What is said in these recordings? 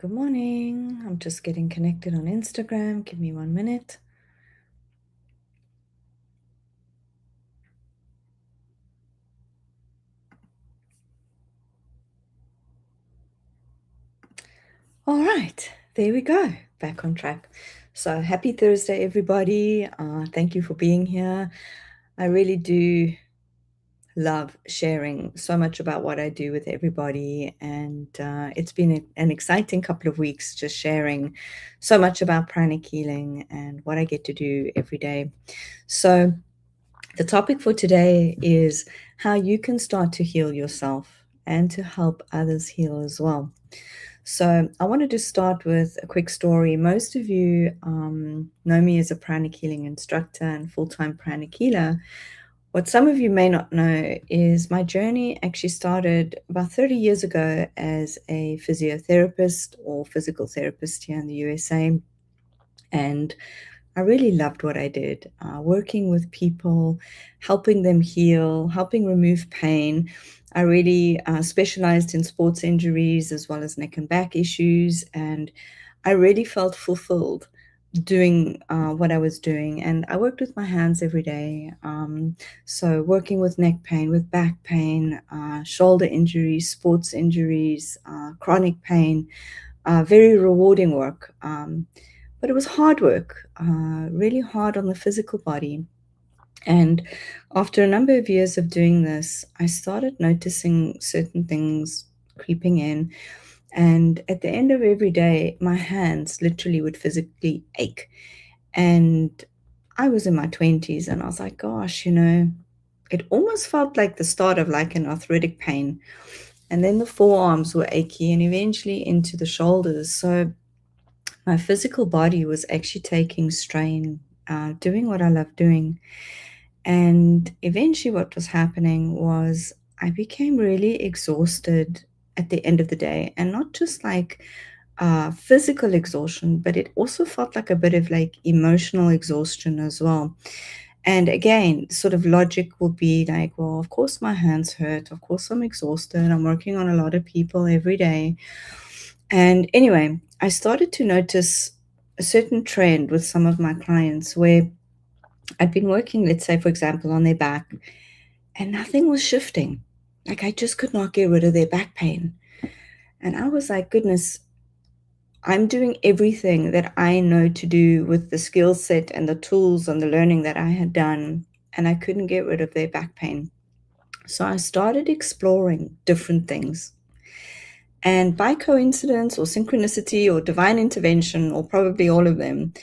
Good morning. I'm just getting connected on Instagram. Give me 1 minute. All right, there we go. Back on track. So happy Thursday, everybody. Thank you for being here. I really do love sharing so much about what I do with everybody. And it's been an exciting couple of weeks just sharing so much about pranic healing and what I get to do every day. So the topic for today is how you can start to heal yourself and to help others heal as well. So, I wanted to start with a quick story. Most of you know me as a pranic healing instructor and full time pranic healer. What some of you may not know is my journey actually started about 30 years ago as a physiotherapist or physical therapist here in the USA. And I really loved what I did, working with people, helping them heal, helping remove pain. I really specialized in sports injuries as well as neck and back issues, and I really felt fulfilled doing what I was doing. And I worked with my hands every day. So, working with neck pain, with back pain, shoulder injuries, sports injuries, chronic pain, very rewarding work. But it was hard work, really hard on the physical body. And after a number of years of doing this, I started noticing certain things creeping in. And at the end of every day, my hands literally would physically ache. And I was in my 20s and I was like, gosh, it almost felt like the start of like an arthritic pain. And then the forearms were achy and eventually into the shoulders. So my physical body was actually taking strain, doing what I love doing. And eventually, what was happening was I became really exhausted at the end of the day, and not just like physical exhaustion, but it also felt like a bit of like emotional exhaustion as well. And again, sort of logic will be like, well, of course my hands hurt. Of course I'm exhausted. I'm working on a lot of people every day. And anyway, I started to notice a certain trend with some of my clients where I'd been working, let's say, for example, on their back, and nothing was shifting. Like I just could not get rid of their back pain. And I was like, goodness, I'm doing everything that I know to do with the skill set and the tools and the learning that I had done, and I couldn't get rid of their back pain. So I started exploring different things. And by coincidence or synchronicity or divine intervention, or probably all of them,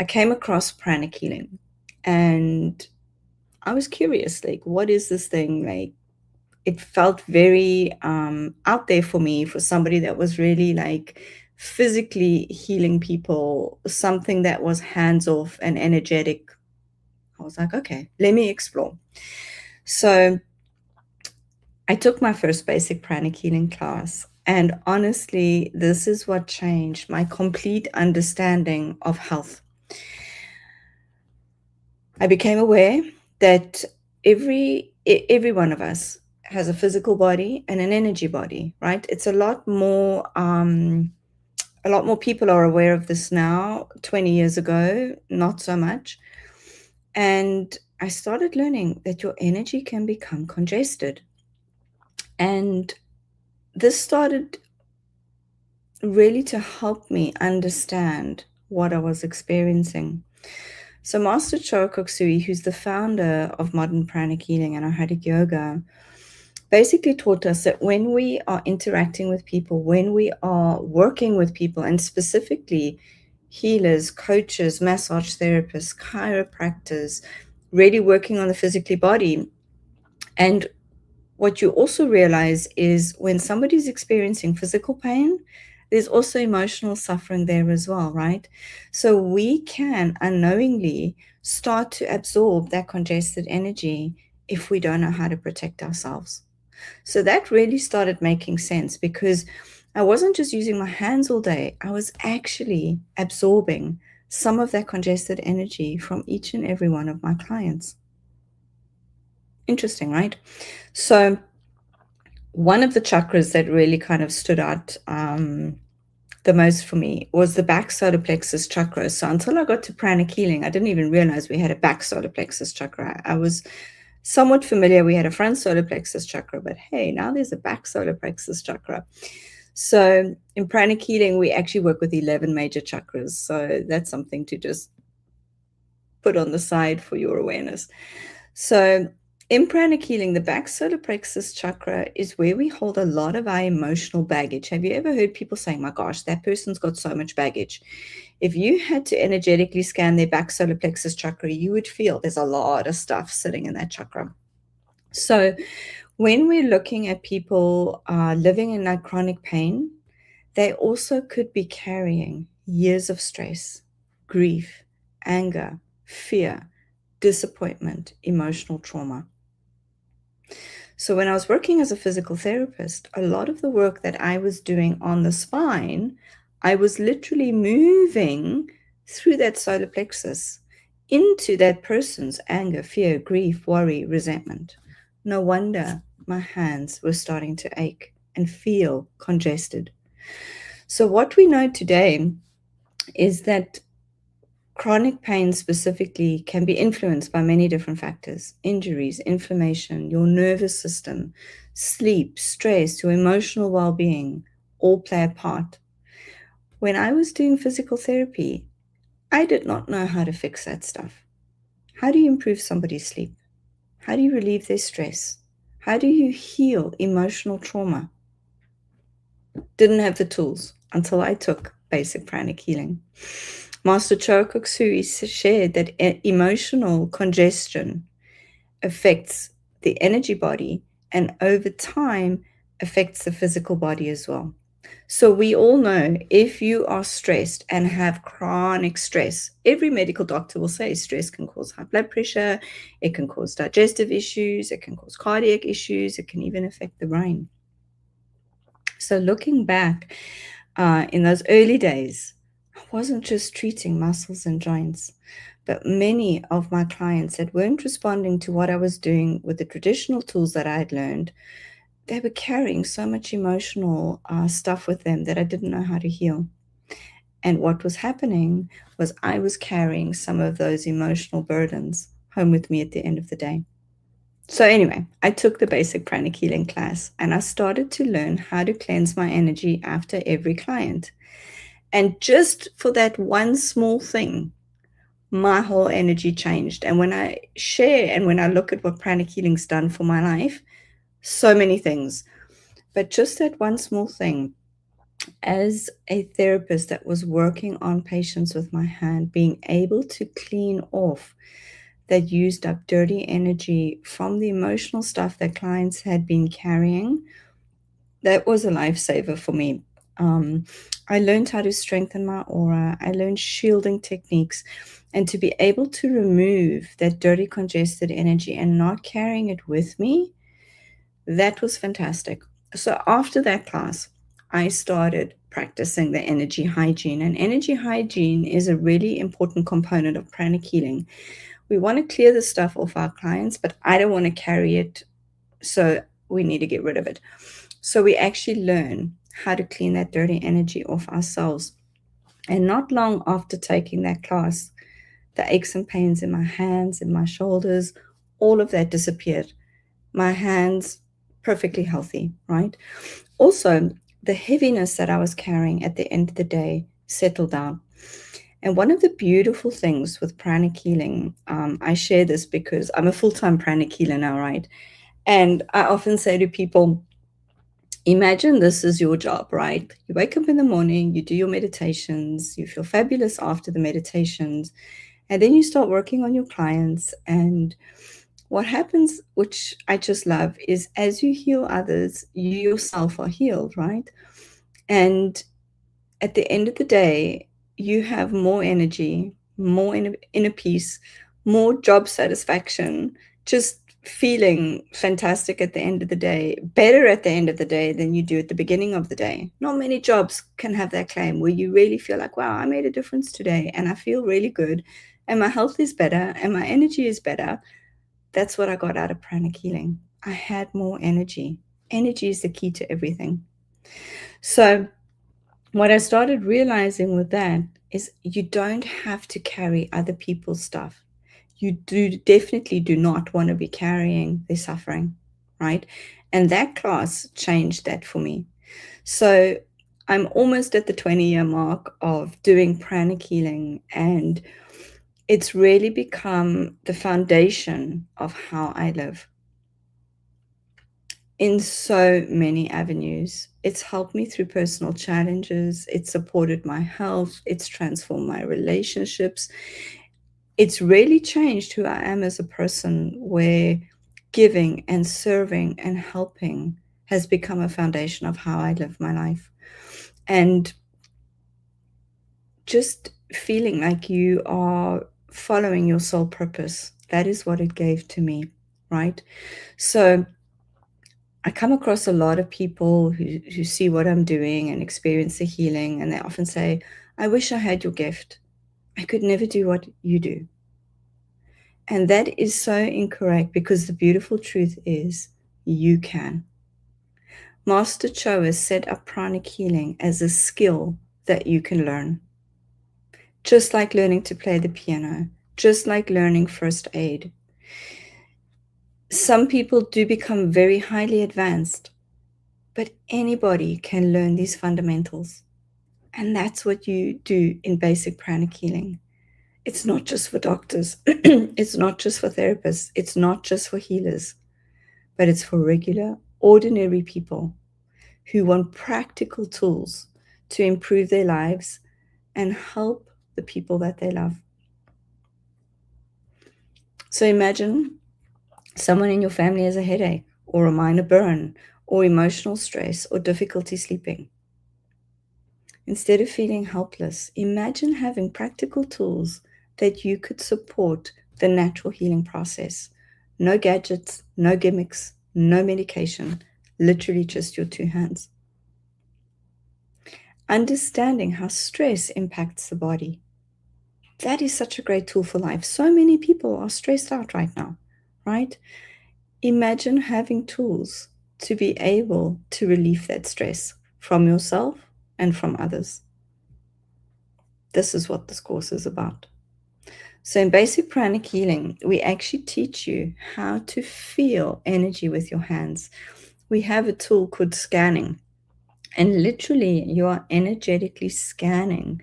I came across pranic healing. And I was curious, like, what is this thing? Like, it felt very out there for me, for somebody that was really like physically healing people, something that was hands off and energetic. I was like, okay, let me explore. So I took my first basic pranic healing class. And honestly, this is what changed my complete understanding of health. I became aware that every one of us has a physical body and an energy body, right? It's a lot more people are aware of this now. 20 years ago, not so much. And I started learning that your energy can become congested. And this started really to help me understand what I was experiencing. So Master Choa Sui, who's the founder of modern pranic healing and Ayurvedic yoga, basically taught us that when we are interacting with people, when we are working with people, and specifically healers, coaches, massage therapists, chiropractors, really working on the physically body. And what you also realize is when somebody's experiencing physical pain, there's also emotional suffering there as well, right? So we can unknowingly start to absorb that congested energy if we don't know how to protect ourselves. So that really started making sense because I wasn't just using my hands all day, I was actually absorbing some of that congested energy from each and every one of my clients. Interesting, right? So one of the chakras that really kind of stood out the most for me was the back solar plexus chakra. So until I got to pranic healing, I didn't even realize we had a back solar plexus chakra. I was somewhat familiar we had a front solar plexus chakra, but hey, now there's a back solar plexus chakra. So in pranic healing, we actually work with 11 major chakras. So that's something to just put on the side for your awareness. So in pranic healing, the back solar plexus chakra is where we hold a lot of our emotional baggage. Have you ever heard people saying, my gosh, that person's got so much baggage? If you had to energetically scan their back solar plexus chakra, you would feel there's a lot of stuff sitting in that chakra. So when we're looking at people living in that chronic pain, they also could be carrying years of stress, grief, anger, fear, disappointment, emotional trauma. So when I was working as a physical therapist, a lot of the work that I was doing on the spine, I was literally moving through that solar plexus into that person's anger, fear, grief, worry, resentment. No wonder my hands were starting to ache and feel congested. So what we know today is that chronic pain specifically can be influenced by many different factors: injuries, inflammation, your nervous system, sleep, stress, your emotional well-being, all play a part. When I was doing physical therapy, I did not know how to fix that stuff. How do you improve somebody's sleep? How do you relieve their stress? How do you heal emotional trauma? Didn't have the tools until I took basic pranic healing. Master Choa Sui shared that emotional congestion affects the energy body and over time affects the physical body as well. So we all know if you are stressed and have chronic stress, every medical doctor will say stress can cause high blood pressure, it can cause digestive issues, it can cause cardiac issues, it can even affect the brain. So looking back in those early days, I wasn't just treating muscles and joints, but many of my clients that weren't responding to what I was doing with the traditional tools that I had learned, they were carrying so much emotional stuff with them that I didn't know how to heal. And what was happening was I was carrying some of those emotional burdens home with me at the end of the day. So anyway, I took the basic pranic healing class and I started to learn how to cleanse my energy after every client. And just for that one small thing, my whole energy changed. And when I share and when I look at what pranic healing's done for my life, so many things. But just that one small thing, as a therapist that was working on patients with my hand, being able to clean off that used up dirty energy from the emotional stuff that clients had been carrying, that was a lifesaver for me. I learned how to strengthen my aura. I learned shielding techniques, and to be able to remove that dirty, congested energy and not carrying it with me, that was fantastic. So after that class, I started practicing the energy hygiene. And energy hygiene is a really important component of pranic healing. We want to clear the stuff off our clients, but I don't want to carry it, so we need to get rid of it. So we actually learn how to clean that dirty energy off ourselves. And not long after taking that class, the aches and pains in my hands, in my shoulders, all of that disappeared. My hands perfectly healthy, right? Also, the heaviness that I was carrying at the end of the day settled down. And one of the beautiful things with pranic healing, I share this because I'm a full-time pranic healer now, right? And I often say to people, imagine this is your job, right? You wake up in the morning, you do your meditations, you feel fabulous after the meditations, and then you start working on your clients. And what happens, which I just love, is as you heal others, you yourself are healed, right? And at the end of the day, you have more energy, more inner peace, more job satisfaction, just feeling fantastic at the end of the day, better at the end of the day than you do at the beginning of the day. Not many jobs can have that claim where you really feel like, wow, I made a difference today and I feel really good and my health is better and my energy is better. That's what I got out of pranic healing. I had more energy. Energy is the key to everything. So What I started realizing with that is you don't have to carry other people's stuff. You definitely do not want to be carrying their suffering, right? And that class changed that for me. So I'm almost at the 20-year mark of doing pranic healing, and it's really become the foundation of how I live in so many avenues. It's helped me through personal challenges. It's supported my health. It's transformed my relationships. It's really changed who I am as a person, where giving and serving and helping has become a foundation of how I live my life. And just feeling like you are following your soul purpose, that is what it gave to me, right? So I come across a lot of people who see what I'm doing and experience the healing, and they often say, I wish I had your gift. I could never do what you do. And that is so incorrect, because the beautiful truth is you can. Master Cho has set up pranic healing as a skill that you can learn. Just like learning to play the piano, just like learning first aid. Some people do become very highly advanced, but anybody can learn these fundamentals. And that's what you do in basic pranic healing. It's not just for doctors, it's not just for therapists, it's not just for healers, but it's for regular, ordinary people who want practical tools to improve their lives and help the people that they love. So imagine someone in your family has a headache, or a minor burn, or emotional stress, or difficulty sleeping. Instead of feeling helpless, imagine having practical tools that you could support the natural healing process. No gadgets, no gimmicks, no medication, literally just your two hands. Understanding how stress impacts the body. That is such a great tool for life. So many people are stressed out right now, right? Imagine having tools to be able to relieve that stress from yourself and from others. This is what this course is about. So in basic pranic healing, we actually teach you how to feel energy with your hands. We have a tool called scanning, and literally you are energetically scanning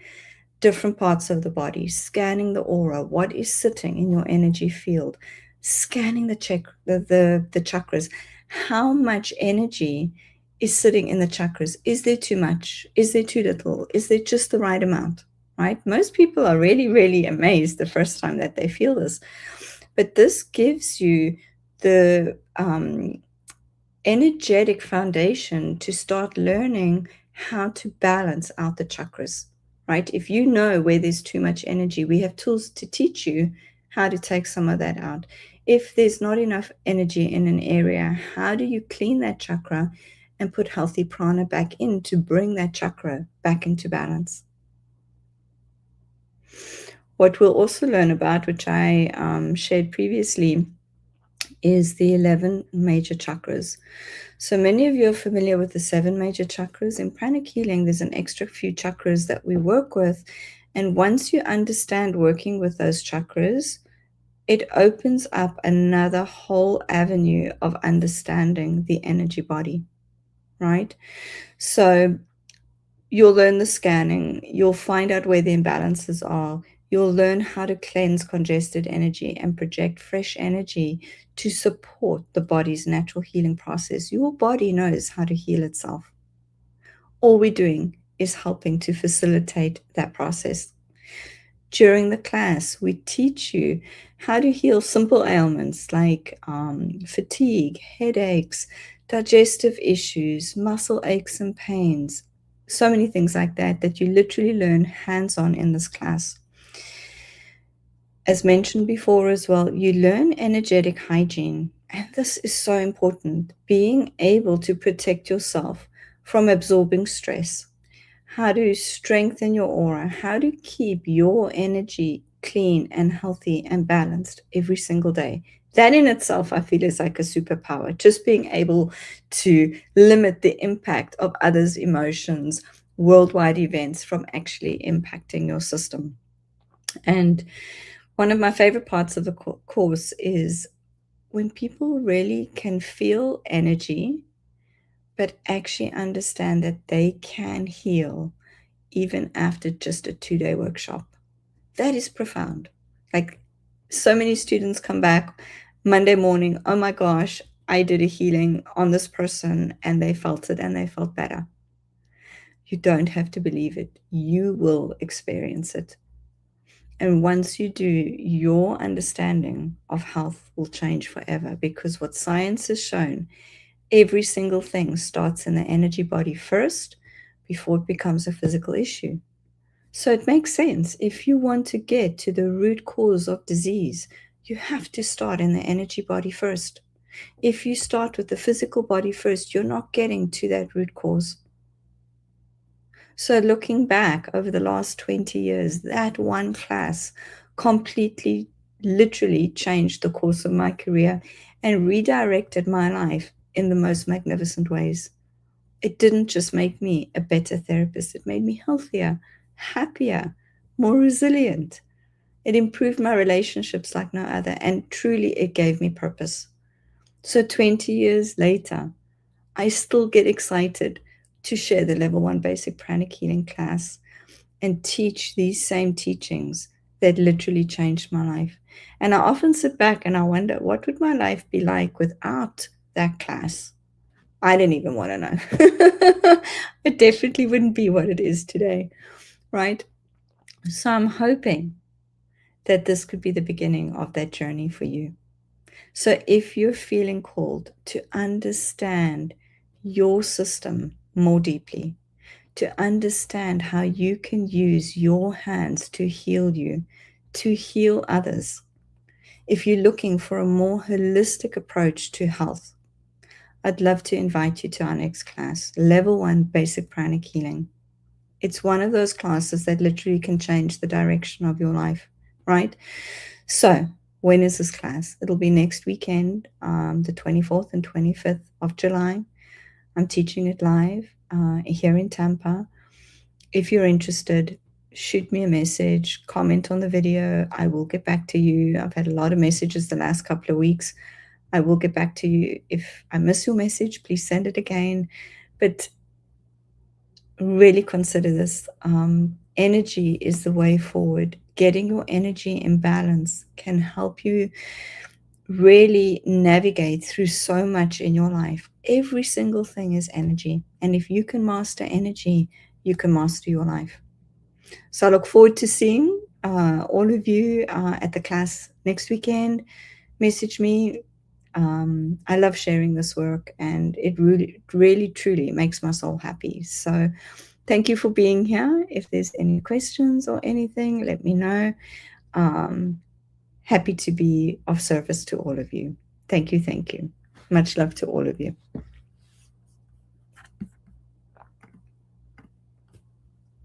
different parts of the body, scanning the aura, what is sitting in your energy field, scanning the chakras. How much energy is sitting in the chakras? Is there too much? Is there too little? Is there just the right amount? Right? Most people are really, really amazed the first time that they feel this. But this gives you the energetic foundation to start learning how to balance out the chakras, right? If you know where there's too much energy, we have tools to teach you how to take some of that out. If there's not enough energy in an area, how do you clean that chakra and put healthy prana back in to bring that chakra back into balance? What we'll also learn about, which I shared previously, is the 11 major chakras. So many of you are familiar with the 7 major chakras. In pranic healing, there's an extra few chakras that we work with. And once you understand working with those chakras, it opens up another whole avenue of understanding the energy body, right? So you'll learn the scanning, you'll find out where the imbalances are, you'll learn how to cleanse congested energy and project fresh energy to support the body's natural healing process. Your body knows how to heal itself. All we're doing is helping to facilitate that process. During the class, we teach you how to heal simple ailments like fatigue, headaches, digestive issues, muscle aches and pains, so many things like that, that you literally learn hands-on in this class. As mentioned before as well, you learn energetic hygiene, and this is so important, being able to protect yourself from absorbing stress, how to strengthen your aura, how to keep your energy clean and healthy and balanced every single day. That in itself, I feel, is like a superpower. Just being able to limit the impact of others' emotions worldwide events from actually impacting your system. And one of my favorite parts of the course is when people really can feel energy, but actually understand that they can heal even after just a 2-day workshop. That is profound. Like, so many students come back Monday morning, oh my gosh, I did a healing on this person and they felt it and they felt better. You don't have to believe it. You will experience it. And once you do, your understanding of health will change forever, because what science has shown, every single thing starts in the energy body first before it becomes a physical issue. So it makes sense. If you want to get to the root cause of disease, you have to start in the energy body first. If you start with the physical body first, you're not getting to that root cause. So looking back over the last 20 years, that one class completely, literally changed the course of my career and redirected my life in the most magnificent ways. It didn't just make me a better therapist, it made me healthier, happier, more resilient. It improved my relationships like no other, and truly it gave me purpose. So 20 years later, I still get excited to share the level 1 basic pranic healing class and teach these same teachings that literally changed my life. And I often sit back and I wonder, what would my life be like without that class? I didn't even want to know. It definitely wouldn't be what it is today, right? So I'm hoping that this could be the beginning of that journey for you. So if you're feeling called to understand your system more deeply, to understand how you can use your hands to heal you, to heal others, if you're looking for a more holistic approach to health, I'd love to invite you to our next class, Level 1 Basic Pranic Healing. It's one of those classes that literally can change the direction of your life, right? So when is this class? It'll be next weekend, the 24th and 25th of July. I'm teaching it live here in Tampa. If you're interested, shoot me a message, comment on the video. I will get back to you. I've had a lot of messages the last couple of weeks. I will get back to you. If I miss your message, please send it again. But really consider this. Energy is the way forward. Getting your energy in balance can help you really navigate through so much in your life. Every single thing is energy. And if you can master energy, you can master your life. So I look forward to seeing all of you at the class next weekend. Message me. I love sharing this work, and it really, really, truly makes my soul happy. So thank you for being here. If there's any questions or anything, let me know. Happy to be of service to all of you. Thank you. Thank you. Much love to all of you.